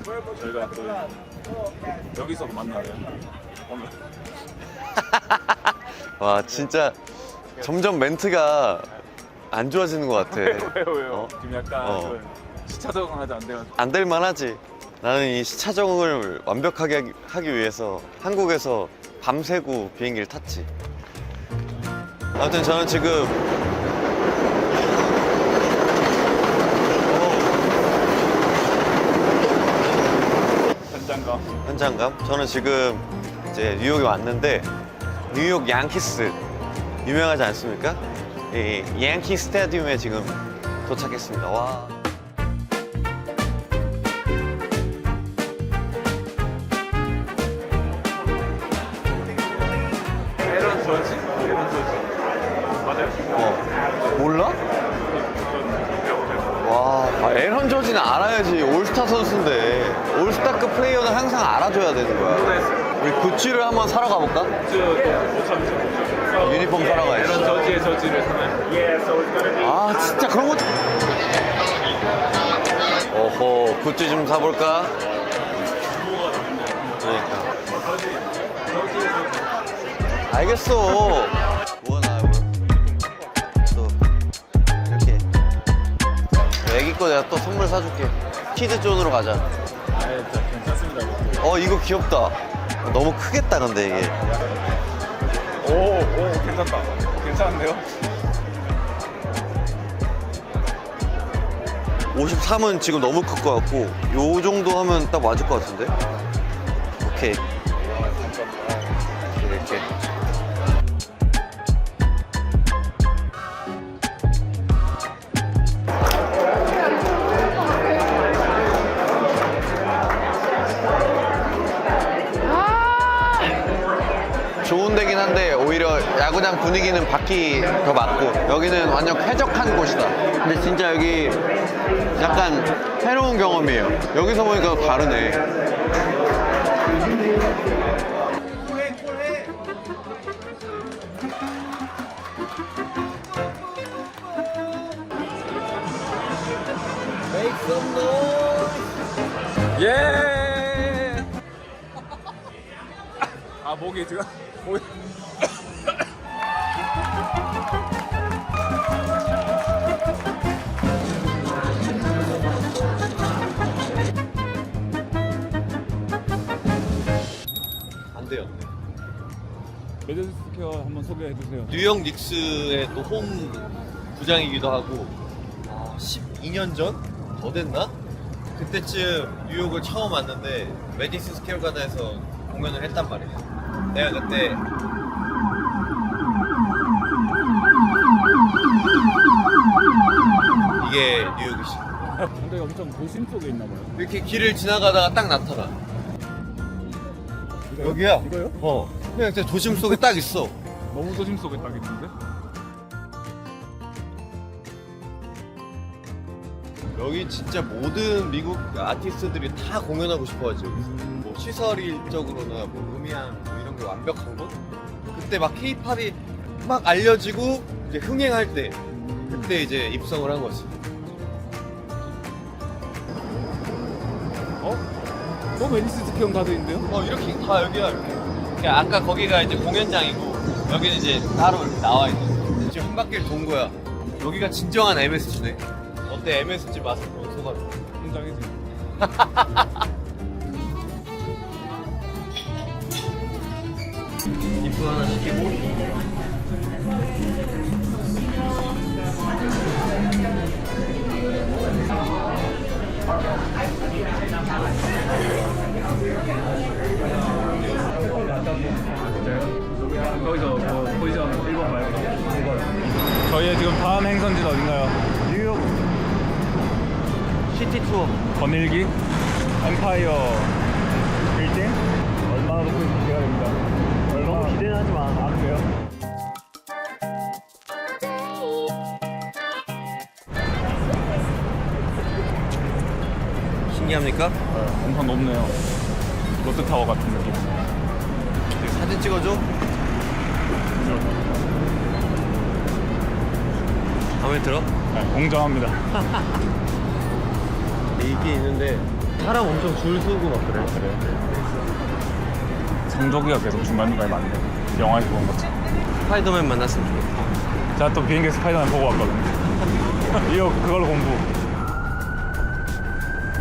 저희가 또 여기서 만나요. 오늘. 와 진짜 점점 멘트가 안 좋아지는 것 같아. 왜요? 어? 지금 약간 좀 시차 적응하지 안 돼가지고. 안 될 만하지. 나는 이 시차 적응을 완벽하게 하기 위해서 한국에서 밤새고 비행기를 탔지. 아무튼 저는 지금 현장감. 현장감? 저는 지금 이제 뉴욕에 왔는데 뉴욕 양키스 유명하지 않습니까? 이 양키 스타디움에 지금 도착했습니다. 와. 에런 저지? 에런 저지. 맞아요? 몰라? 와, 에런 저지는 알아야지. 올스타 선수인데 올스타급 플레이어는 항상 알아줘야 되는 거야. 우리 굿즈를 한번 사러 가볼까? 못 참죠. 유니폼 사러 가야지. 에런 저지의 저지를 사나요? 아 진짜 그런 거. 어허, 굿즈 좀 사볼까? 그러니까. 알겠어. 뭐 나요? 또 이렇게 애기 거 내가 또 선물 사줄게. 키드 존으로 가자. 아, 진짜 괜찮습니다. 이거 귀엽다. 너무 크겠다 근데 이게. 오, 괜찮다. 괜찮은데요? 53은 지금 너무 클 것 같고 요 정도 하면 딱 맞을 것 같은데. 오케이. 이렇게. 좋은 데긴 한데 오히려 야구장 분위기는 밖이 더 맞고 여기는 완전 쾌적한 곳이다. 근데 진짜 여기 약간 새로운 경험이에요. 여기서 보니까 다르네. 예! 아, 목이 지금. 목이. 안 돼요. 메디스 스퀘어 한번 소개해 주세요. 뉴욕 닉스의 또 홈 구장이기도 하고 12년 전? 더 됐나? 그때쯤 뉴욕을 처음 왔는데 메디슨 스퀘어 가든에서 공연을 했단 말이야. 내가 그때 이게 뉴욕이지. 근데 엄청 도심 속에 있나 봐요. 이렇게 길을 지나가다가 딱 나타나. 여기야? 이거요? 그냥 진짜 도심 속에 딱 있어. 너무 도심 속에 딱 있는데? 여기 진짜 모든 미국 아티스트들이 다 공연하고 싶어 하죠. 뭐 시설적으로나 뭐 음향 뭐 이런 게 완벽한 곳? 그때 막 케이팝이 막 알려지고 이제 흥행할 때 그때 이제 입성을 한 거지. 또 메디스 스퀘어 가든인데요? 이렇게 다 여기야 이렇게. 그러니까 아까 거기가 이제 공연장이고 여기는 이제 따로 이렇게 나와 있는. 지금 한 바퀴를 돈 거야. 여기가 진정한 MSG네. 어때 MSG 맛은 소감? 굉장히지. 이프 하나 시키고. 거기서 뭐 포지션 1번 말고 1번. 저희의 지금 다음 행선지는 어딘가요? 뉴욕 시티 투어. 거닐기 엠파이어 빌딩. 얼마나 높고 있는지 기대가 됩니다. 너무 기대는 하지 마. 아, 그래요? 신기합니까? 엄청 높네요. 롯데타워 같은 느낌. 사진 찍어줘. 마음에 들어? 네, 공정합니다. 이게 있는데 사람 엄청 줄 서고 막 그래. 성조기가 계속 중간중간에 많네. 영화에서 본 것처럼. 스파이더맨 만났으면 좋겠다. 제가 또 비행기 스파이더맨 보고 왔거든요. 이거 그걸로 공부.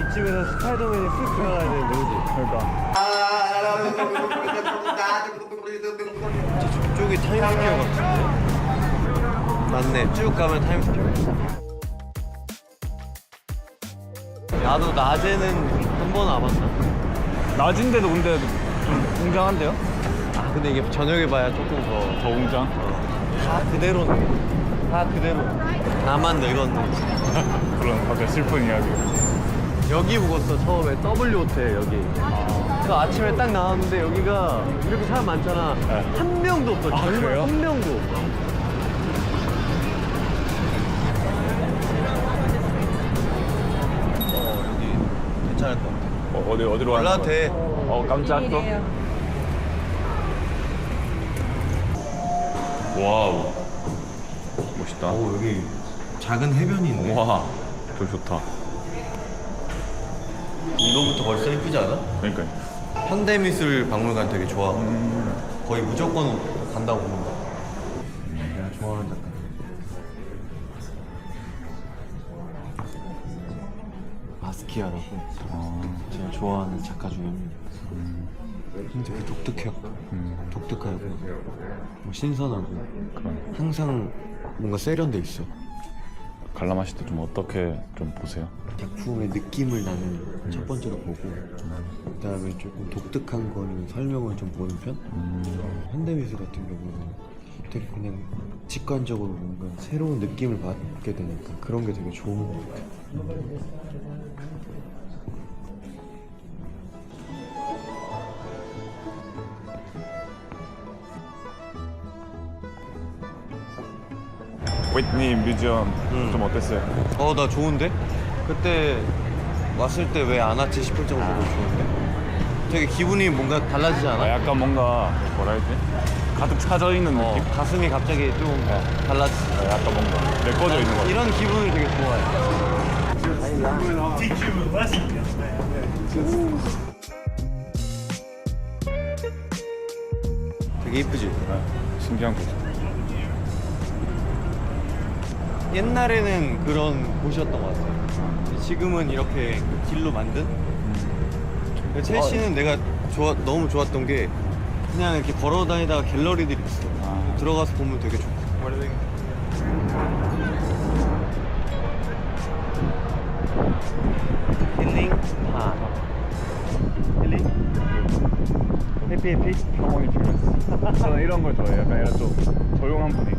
이쯤에서 스파이더맨이 쓱 들어가야 되는데, 그지? 그러니까. 저쪽이 타임스퀘어 같은데? 맞네. 쭉 가면 타임스퀘어. 나도 낮에는 한 번 와봤나? 낮인데도 근데 좀 웅장한데요? 아 근데 이게 저녁에 봐야 조금 더 웅장? 다 그대로네. 다 그대로. 나만 늙었네. 그런 갑자기 슬픈 이야기. 여기 묵었어 처음에 W 호텔 여기. 그 아침에 딱 나왔는데 여기가 이렇게 사람 많잖아. 네. 한 명도 없어. 아, 정말 그래요? 한 명도 없어. 여기 괜찮을 것 같아. 어디로 가는 올라도 돼. 깜짝 또. 와우. 멋있다. 오 여기 작은 해변이 있네. 와, 좀 좋다. 이거부터 벌써 예쁘지 않아? 그러니까요. 현대미술 박물관 되게 좋아. 거의 무조건 간다고 보는 거. 내가 좋아하는 작가. 바스키아라고 제가 좋아하는 작가 중에 한 명. 근데 되게 독특해요. 독특하고 뭐 신선하고 항상 뭔가 세련돼 있어. 관람하실 때 좀 어떻게 좀 보세요? 작품의 느낌을 나는 첫 번째로 보고 그다음에 조금 독특한 거는 설명을 좀 보는 편? 현대미술 같은 경우는 되게 그냥 직관적으로 뭔가 새로운 느낌을 받게 되니까 그런 게 되게 좋은 것 같아. 휘트니 뮤지엄 좀 어땠어요? 나 좋은데? 그때 왔을 때 왜 안 왔지 싶을 정도로 좋은데? 되게 기분이 뭔가 달라지지 않아? 약간 뭔가 뭐라 해야 되지? 가득 차져 있는 느낌? 가슴이 갑자기 좀 달라지지. 약간 뭔가 메꿔져 있는 것 같아요. 이런 기분을 되게 좋아해. 되게 이쁘지? 신기한 곳. 옛날에는 그런 곳이었던 것 같아요. 지금은 이렇게 그 길로 만든? 첼시는 내가 너무 좋았던 게 그냥 이렇게 걸어 다니다가 갤러리들이 있어. 들어가서 보면 되게 좋고. 힐링? 힐링? 해피? 하모니 튜런스. 저는 이런 걸 좋아해요. 약간 이런 좀 조용한 분위기.